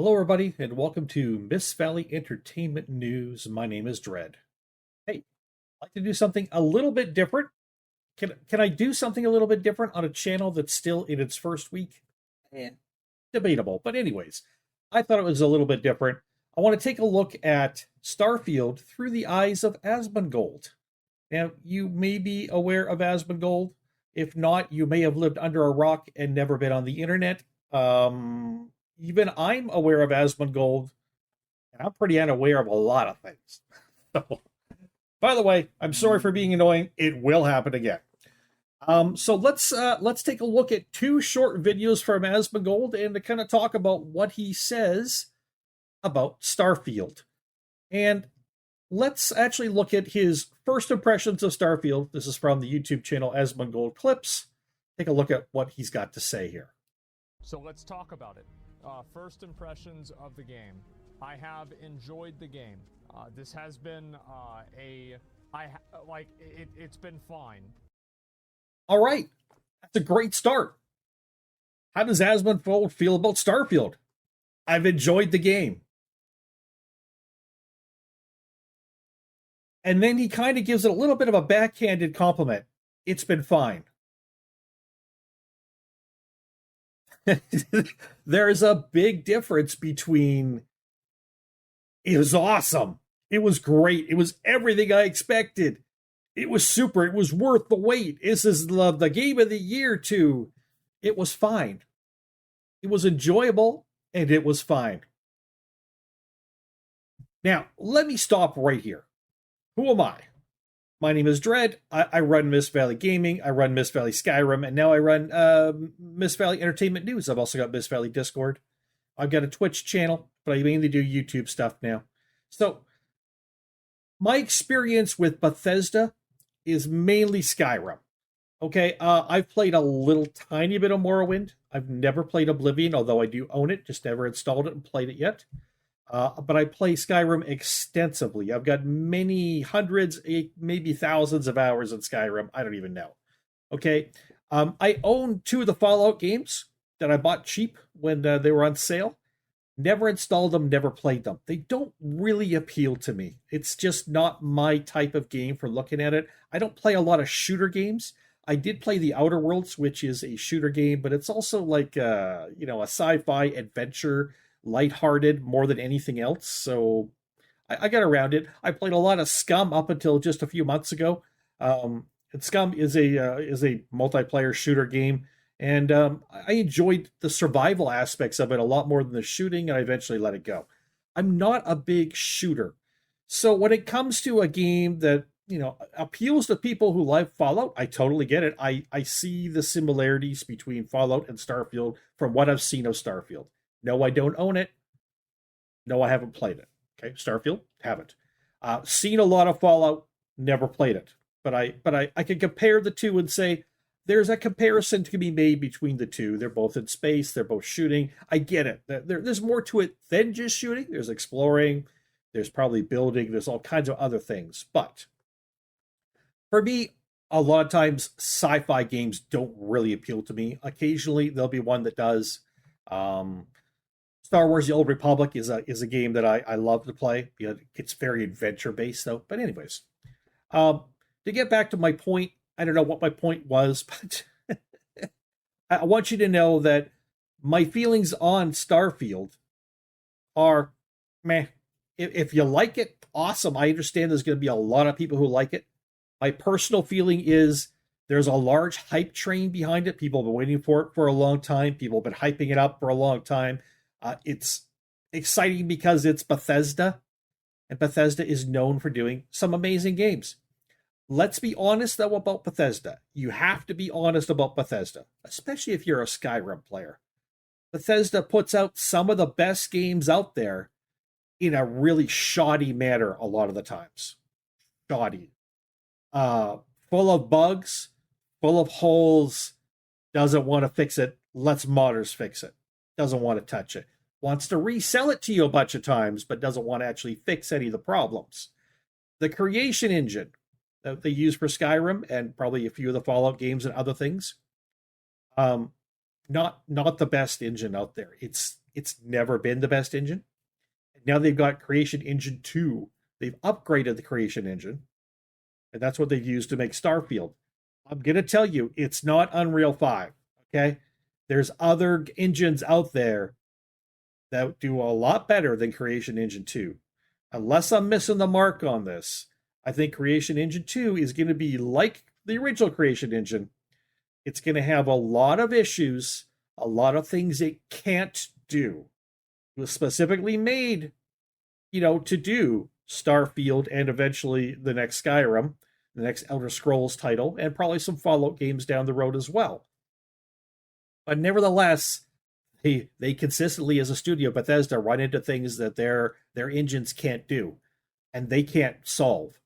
Hello, everybody, and welcome to Miss Valley Entertainment News. My name is Dread. Hey, I'd like to do something a little bit different. Can I do something a little bit different on a channel that's still in its first week? Debatable. But anyways, I thought it was a little bit different. I want to take a look at Starfield through the eyes of Asmongold. Now, you may be aware of Asmongold. If not, you may have lived under a rock and never been on the internet. Even I'm aware of Asmongold, and I'm pretty unaware of a lot of things. So, by the way, I'm sorry for being annoying. It will happen again. So let's take a look at two short videos from Asmongold and to kind of talk about what he says about Starfield. And let's actually look at his first impressions of Starfield. This is from the YouTube channel Asmongold Clips. Take a look at what he's got to say here. So let's talk about it. First impressions of the game. I have enjoyed the game. This has been it's been fine. All right, that's a great start. How does Asmongold feel about Starfield? I've enjoyed the game. And then he kind of gives it a little bit of a backhanded compliment. It's been fine. There's a big difference between it was awesome, it was great, it was everything I expected, it was super, it was worth the wait, this is the game of the year, to it was fine. It was enjoyable and it was fine. Now, let me stop right here. Who am I? My name is Dread. I run Miss Valley Gaming. I run Miss Valley Skyrim. And now I run Miss Valley Entertainment News. I've also got Miss Valley Discord. I've got a Twitch channel, but I mainly do YouTube stuff now. So my experience with Bethesda is mainly Skyrim. Okay, I've played a little tiny bit of Morrowind. I've never played Oblivion, although I do own it. Just never installed it and played it yet. But I play Skyrim extensively. I've got many hundreds, maybe thousands of hours in Skyrim. I don't even know. Okay. I own two of the Fallout games that I bought cheap when they were on sale. Never installed them, never played them. They don't really appeal to me. It's just not my type of game for looking at it. I don't play a lot of shooter games. I did play The Outer Worlds, which is a shooter game, but it's also like a sci-fi adventure, lighthearted more than anything else. So I got around it. I played a lot of Scum up until just a few months ago. And Scum is a multiplayer shooter game, and I enjoyed the survival aspects of it a lot more than the shooting, and I eventually let it go. I'm not a big shooter, so when it comes to a game that appeals to people who like Fallout, I totally get it. I see the similarities between Fallout and Starfield from what I've seen of Starfield. No, I don't own it. No, I haven't played it. Okay, Starfield, haven't. Seen a lot of Fallout, never played it. But I can compare the two and say there's a comparison to be made between the two. They're both in space. They're both shooting. I get it. There's more to it than just shooting. There's exploring. There's probably building. There's all kinds of other things. But for me, a lot of times sci-fi games don't really appeal to me. Occasionally, there'll be one that does. Star Wars: The Old Republic is a game that I love to play. It's very adventure based though. But anyways, to get back to my point, I don't know what my point was, but I want you to know that my feelings on Starfield are meh. If you like it, awesome. I understand there's going to be a lot of people who like it. My personal feeling is there's a large hype train behind it. People have been waiting for it for a long time. People have been hyping it up for a long time. It's exciting because it's Bethesda, and Bethesda is known for doing some amazing games. Let's be honest, though, about Bethesda. You have to be honest about Bethesda, especially if you're a Skyrim player. Bethesda puts out some of the best games out there in a really shoddy manner a lot of the times. Shoddy. Full of bugs, full of holes, doesn't want to fix it, lets modders fix it. Doesn't want to touch it. Wants to resell it to you a bunch of times, but doesn't want to actually fix any of the problems. The creation engine that they use for Skyrim and probably a few of the Fallout games and other things, not the best engine out there. It's never been the best engine. Now they've got Creation Engine 2. They've upgraded the Creation Engine, and that's what they've used to make Starfield. I'm going to tell you, it's not Unreal 5, okay? There's other engines out there that do a lot better than Creation Engine 2. Unless I'm missing the mark on this, I think Creation Engine 2 is going to be like the original Creation Engine. It's going to have a lot of issues, a lot of things it can't do. It was specifically made, to do Starfield and eventually the next Skyrim, the next Elder Scrolls title, and probably some Fallout games down the road as well. But nevertheless, they consistently, as a studio, Bethesda, run into things that their engines can't do, and they can't solve.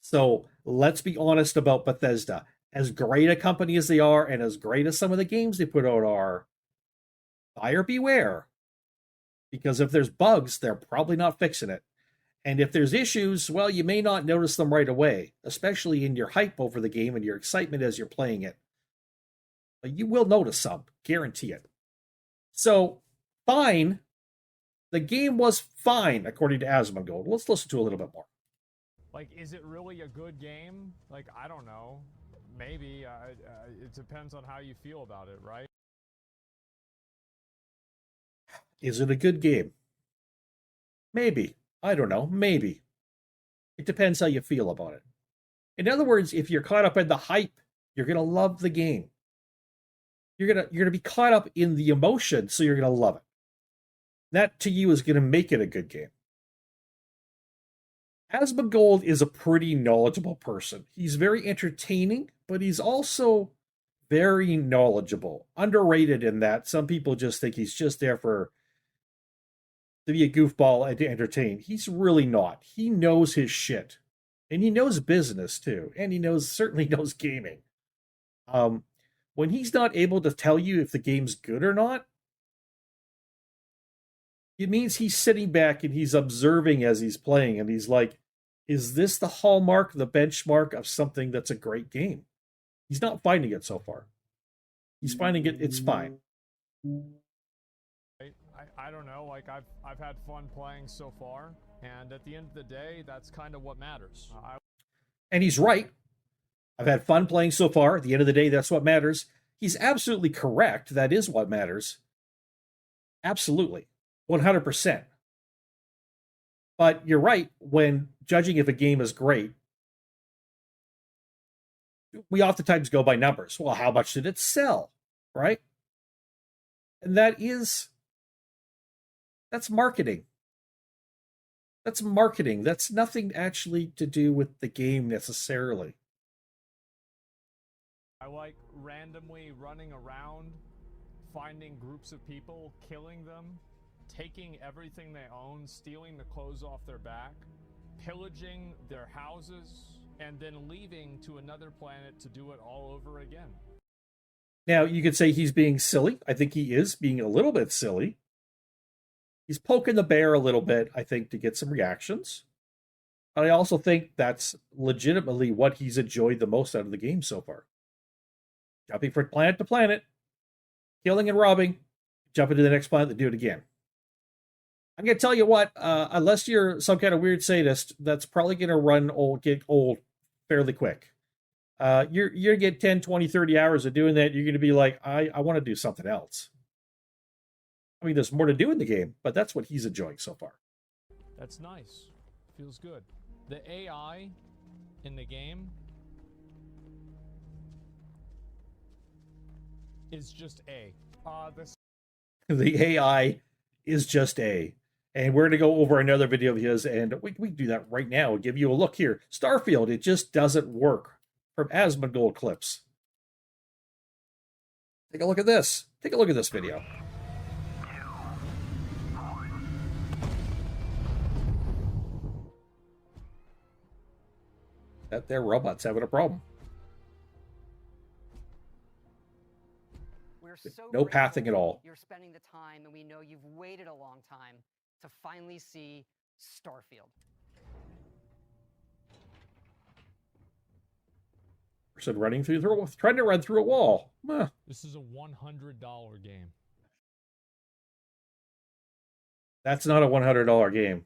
So let's be honest about Bethesda. As great a company as they are, and as great as some of the games they put out are, buyer beware. Because if there's bugs, they're probably not fixing it. And if there's issues, well, you may not notice them right away, especially in your hype over the game and your excitement as you're playing it. But you will notice some, guarantee it. So, fine. The game was fine, according to Asmongold. Let's listen to a little bit more. Like, is it really a good game? Like, I don't know. Maybe. It depends on how you feel about it, right? Is it a good game? Maybe. I don't know. Maybe. It depends how you feel about it. In other words, if you're caught up in the hype, you're going to love the game. You're going to be caught up in the emotion, so you're going to love it. That to you is going to make it a good game. Asmongold is a pretty knowledgeable person. He's very entertaining, but he's also very knowledgeable. Underrated in that some people just think he's just there to be a goofball and to entertain. He's really not. He knows his shit. And he knows business too. And he certainly knows gaming. When he's not able to tell you if the game's good or not, it means he's sitting back and he's observing as he's playing, and he's like, is this the hallmark, the benchmark of something that's a great game? He's not finding it so far. He's finding it's fine. I don't know. Like, I've had fun playing so far, and at the end of the day, that's kind of what matters. And he's right. I've had fun playing so far. At the end of the day, that's what matters. He's absolutely correct. That is what matters. Absolutely. 100%. But you're right, when judging if a game is great, we oftentimes go by numbers. Well, how much did it sell? Right? And that's marketing. That's marketing. That's nothing actually to do with the game necessarily. I like randomly running around, finding groups of people, killing them, taking everything they own, stealing the clothes off their back, pillaging their houses, and then leaving to another planet to do it all over again. Now, you could say he's being silly. I think he is being a little bit silly. He's poking the bear a little bit, I think, to get some reactions. But I also think that's legitimately what he's enjoyed the most out of the game so far. Jumping from planet to planet, killing and robbing, jumping to the next planet and do it again. I'm going to tell you what, unless you're some kind of weird sadist, that's probably going to get old fairly quick. You're going to get 10, 20, 30 hours of doing that. You're going to be like, I want to do something else. I mean, there's more to do in the game, but that's what he's enjoying so far. That's nice. Feels good. The AI in the game is just A. The AI is just A. And we're going to go over another video of his, and we can do that right now and give you a look here. Starfield, it just doesn't work. From Asmongold clips. Take a look at this. Take a look at this video. That their robot's having a problem. We're so No pathing at all. You're spending the time, and we know you've waited a long time to finally see Starfield. Person running trying to run through a wall. This is a $100 game. That's not a $100 game.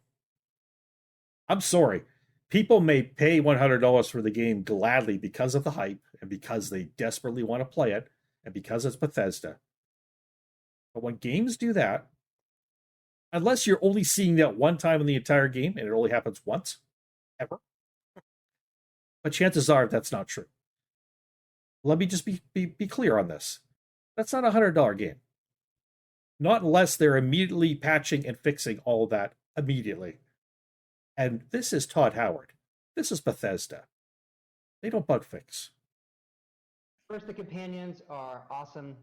I'm sorry. People may pay $100 for the game gladly because of the hype and because they desperately want to play it and because it's Bethesda. But when games do that, unless you're only seeing that one time in the entire game and it only happens once, ever, but chances are that's not true. Let me just be clear on this. That's not a $100 game. Not unless they're immediately patching and fixing all of that immediately. And this is Todd Howard. This is Bethesda. They don't bug fix. First, the companions are awesome.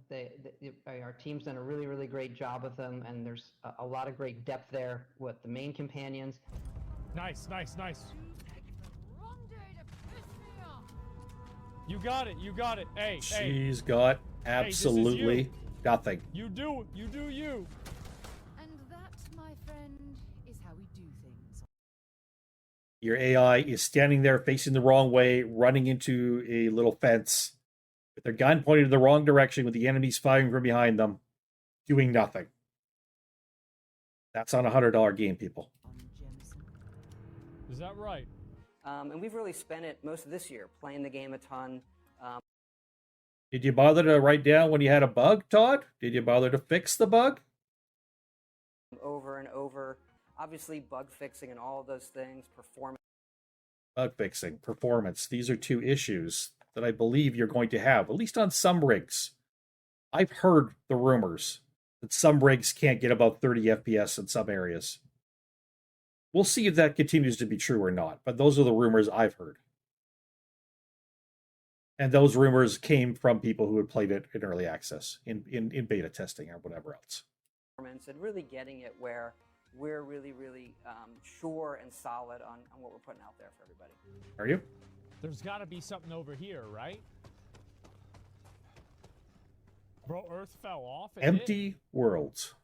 Our team's done a really, really great job with them, and there's a lot of great depth there with the main companions. Nice. You got it. Hey, She's got absolutely nothing. You do you. And that, my friend, is how we do things. Your AI is standing there facing the wrong way, running into a little fence, with their gun pointed in the wrong direction, with the enemies firing from behind them, doing nothing. That's on a $100 game, people. Is that right? And we've really spent it most of this year playing the game a ton. Did you bother to write down when you had a bug, Todd? Did you bother to fix the bug? Over and over. Obviously, bug fixing and all of those things, performance. Bug fixing, performance. These are two issues that I believe you're going to have, at least on some rigs. I've heard the rumors that some rigs can't get above 30 FPS in some areas. We'll see if that continues to be true or not, but those are the rumors I've heard. And those rumors came from people who had played it in early access, in beta testing or whatever else. And really getting it where we're really, really sure and solid on what we're putting out there for everybody. Are you? There's got to be something over here, right? Bro, Earth fell off. Empty worlds.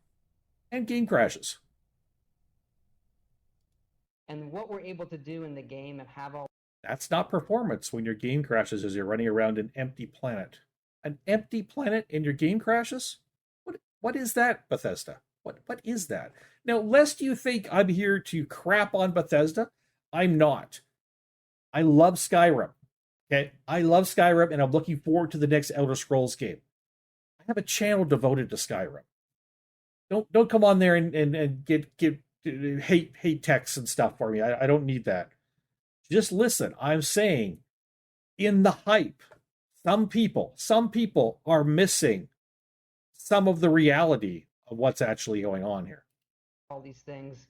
And game crashes. And what we're able to do in the game and have all... That's not performance when your game crashes as you're running around an empty planet. An empty planet and your game crashes? What is that, Bethesda? What is that? Now, lest you think I'm here to crap on Bethesda, I'm not. I love Skyrim. Okay? I love Skyrim, and I'm looking forward to the next Elder Scrolls game. I have a channel devoted to Skyrim. Don't come on there and get hate texts and stuff for me. I don't need that. Just listen. I'm saying, in the hype, some people are missing some of the reality of what's actually going on here. All these things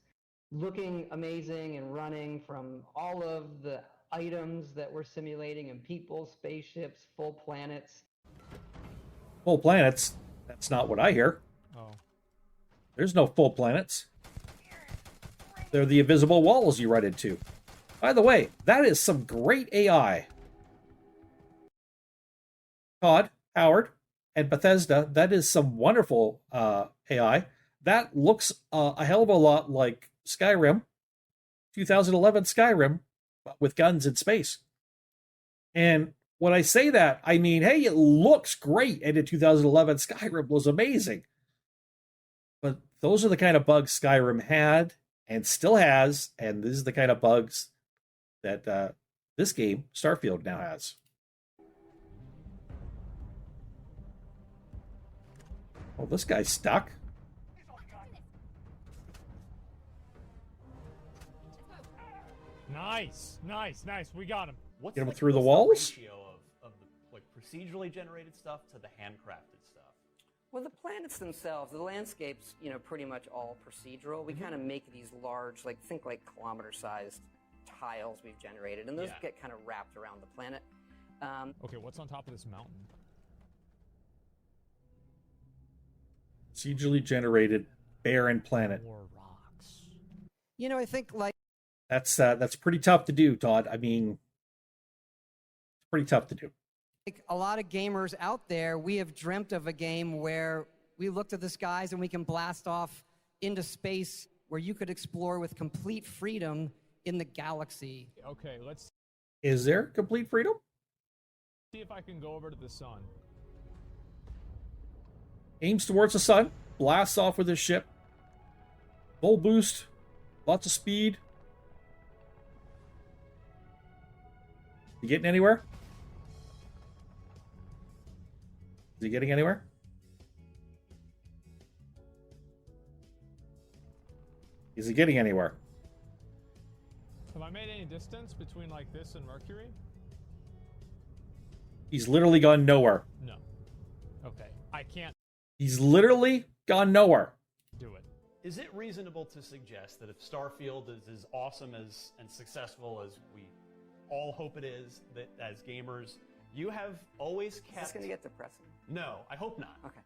looking amazing and running from all of the items that we're simulating and people, spaceships, full planets. Full planets? That's not what I hear. Oh. There's no full planets. They're the invisible walls you run into. By the way, that is some great AI. Todd, Howard, and Bethesda, that is some wonderful AI. That looks a hell of a lot like Skyrim, 2011 Skyrim, with guns in space. And when I say that, I mean, hey, it looks great, and in 2011 Skyrim was amazing. But those are the kind of bugs Skyrim had and still has, and this is the kind of bugs that this game, Starfield, now has. Oh, this guy's stuck. Nice. We got him. What's Get him like through the what's walls? ratio of the like procedurally generated stuff to the handcrafted stuff? Well, the planets themselves, the landscapes, pretty much all procedural. We kind of make these large, think kilometer-sized tiles we've generated, and those get kind of wrapped around the planet. Okay, what's on top of this mountain? Procedurally generated barren planet. More rocks. I think That's pretty tough to do, Todd. I mean, it's pretty tough to do. like a lot of gamers out there, we have dreamt of a game where we look to the skies and we can blast off into space where you could explore with complete freedom in the galaxy. Okay, let's... Is there complete freedom? See if I can go over to the sun. Aims towards the sun, blasts off with his ship. Full boost, lots of speed. You getting anywhere? Is he getting anywhere? Is he getting anywhere? Have I made any distance between like this and Mercury? He's literally gone nowhere. No. Okay. I can't He's literally gone nowhere. do it. Is it reasonable to suggest that if Starfield is as awesome and successful as we all hope it is, that as gamers, you have always kept... Is this going to get depressing? No, I hope not. Okay.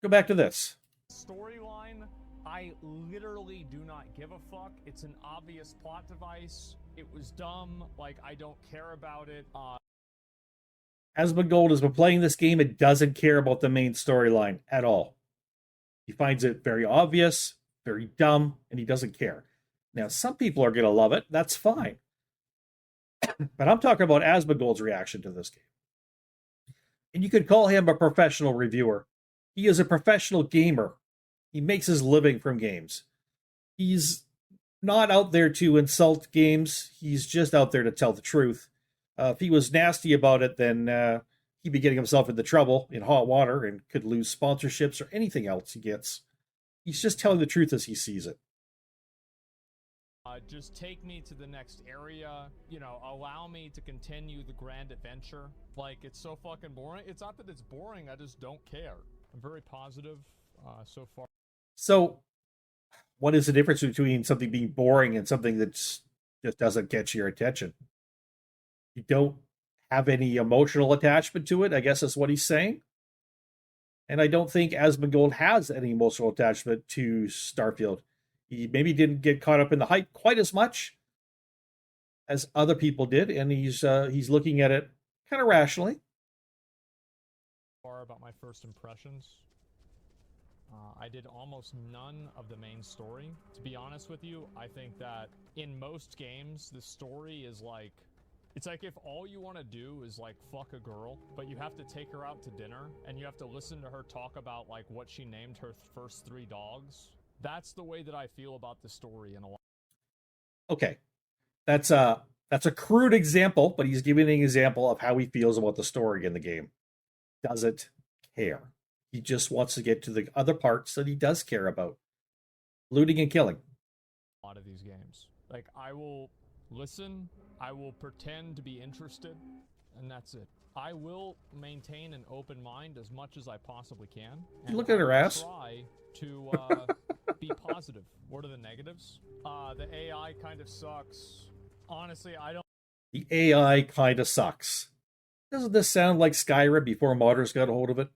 Go back to this. Storyline, I literally do not give a fuck. It's an obvious plot device. It was dumb. Like, I don't care about it. Asmongold has been playing this game and doesn't care about the main storyline at all. He finds it very obvious, very dumb, and he doesn't care. Now, some people are going to love it. That's fine. But I'm talking about Asmongold's reaction to this game. And you could call him a professional reviewer. He is a professional gamer. He makes his living from games. He's not out there to insult games. He's just out there to tell the truth. If he was nasty about it, then he'd be getting himself into trouble in hot water and could lose sponsorships or anything else he gets. He's just telling the truth as he sees it. Just take me to the next area, you know, allow me to continue the grand adventure. Like, it's so fucking boring. It's not that it's boring, I just don't care. I'm very positive so far. So, what is the difference between something being boring and something that just doesn't catch your attention? You don't have any emotional attachment to it, I guess that's what he's saying. And I don't think Asmongold has any emotional attachment to Starfield. He maybe didn't get caught up in the hype quite as much as other people did, and he's looking at it kind of rationally. About my first impressions, I did almost none of the main story. To be honest with you, I think that in most games, the story is like, it's like if all you want to do is like fuck a girl, but you have to take her out to dinner and you have to listen to her talk about like what she named her first 3 dogs. That's the way that I feel about the story in a lot. Okay, that's a crude example, but he's giving an example of how he feels about the story in the game. Doesn't care. He just wants to get to the other parts that he does care about. Looting and killing. A lot of these games. Like, I will listen, I will pretend to be interested, and that's it. I will maintain an open mind as much as I possibly can. And look at her ass. Try to be positive. What are the negatives? The AI kind of sucks. Honestly, I don't... The AI kind of sucks. Doesn't this sound like Skyrim before modders got a hold of it?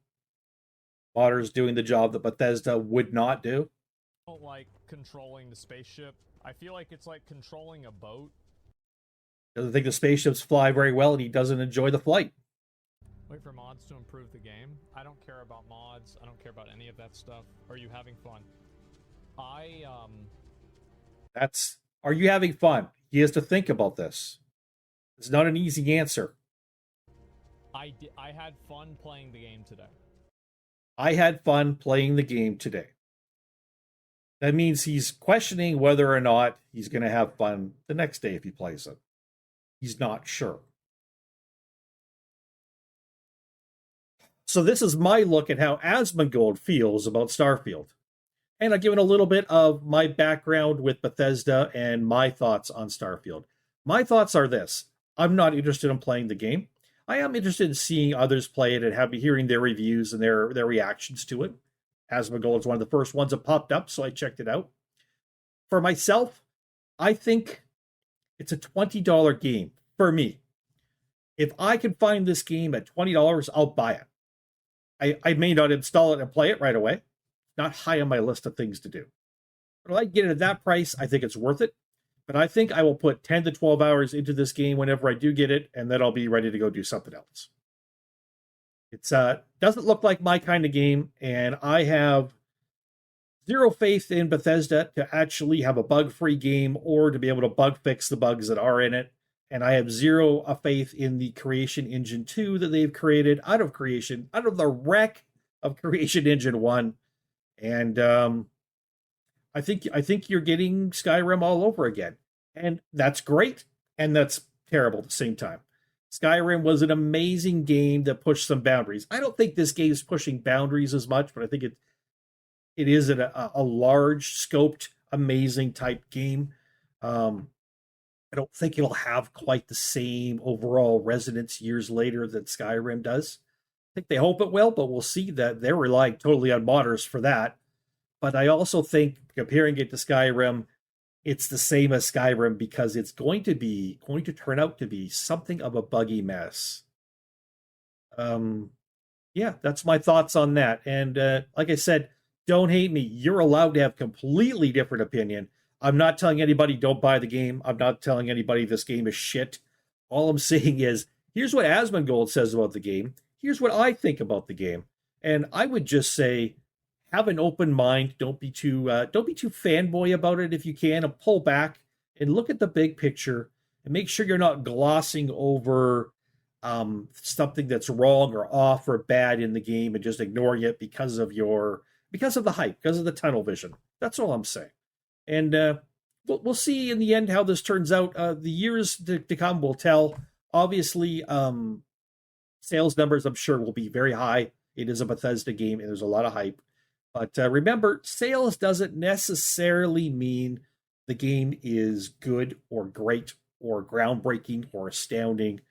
Modders doing the job that Bethesda would not do? I don't like controlling the spaceship. I feel like it's like controlling a boat. Doesn't think the spaceships fly very well, and he doesn't enjoy the flight. Wait for mods to improve the game. I don't care about mods. I don't care about any of that stuff. Are you having fun? Are you having fun? He has to think about this. It's not an easy answer. I had fun playing the game today. I had fun playing the game today. That means he's questioning whether or not he's going to have fun the next day if he plays it. He's not sure. So this is my look at how Asmongold feels about Starfield. And I've given a little bit of my background with Bethesda and my thoughts on Starfield. My thoughts are this. I'm not interested in playing the game. I am interested in seeing others play it and hearing their reviews and their reactions to it. Asmongold is one of the first ones that popped up, so I checked it out. For myself, I think it's a $20 game for me. If I can find this game at $20, I'll buy it. I may not install it and play it right away. Not high on my list of things to do. But if I get it at that price, I think it's worth it. But I think I will put 10 to 12 hours into this game whenever I do get it, and then I'll be ready to go do something else. It doesn't look like my kind of game, and I have zero faith in Bethesda to actually have a bug-free game or to be able to bug fix the bugs that are in it and I have zero faith in the Creation Engine 2 that they've created out of the wreck of Creation Engine 1. And I think you're getting Skyrim all over again. And that's great, and that's terrible at the same time. Skyrim was an amazing game that pushed some boundaries. I don't think this game is pushing boundaries as much, but I think it is a large scoped, amazing type game. I don't think it'll have quite the same overall resonance years later that Skyrim does. I think they hope it will, but we'll see. That they're relying totally on modders for that. But I also think comparing it to Skyrim, it's the same as Skyrim because it's going to turn out to be something of a buggy mess. Yeah, that's my thoughts on that. And like I said, don't hate me. You're allowed to have completely different opinion. I'm not telling anybody don't buy the game. I'm not telling anybody this game is shit. All I'm saying is, here's what Asmongold says about the game. Here's what I think about the game. And I would just say, have an open mind. Don't be too fanboy about it if you can, and pull back and look at the big picture and make sure you're not glossing over something that's wrong or off or bad in the game and just ignoring it because of the hype, because of the tunnel vision. That's all I'm saying. And we'll see in the end how this turns out. The years to come will tell. Obviously, sales numbers, I'm sure, will be very high. It is a Bethesda game, and there's a lot of hype. But remember, sales doesn't necessarily mean the game is good or great or groundbreaking or astounding.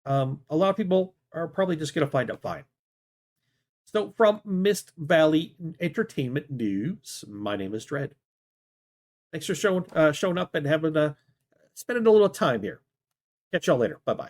A lot of people are probably just going to find it fine. So from Mist Valley Entertainment News, my name is Dread. Thanks for showing up and spending a little time here. Catch y'all later. Bye-bye.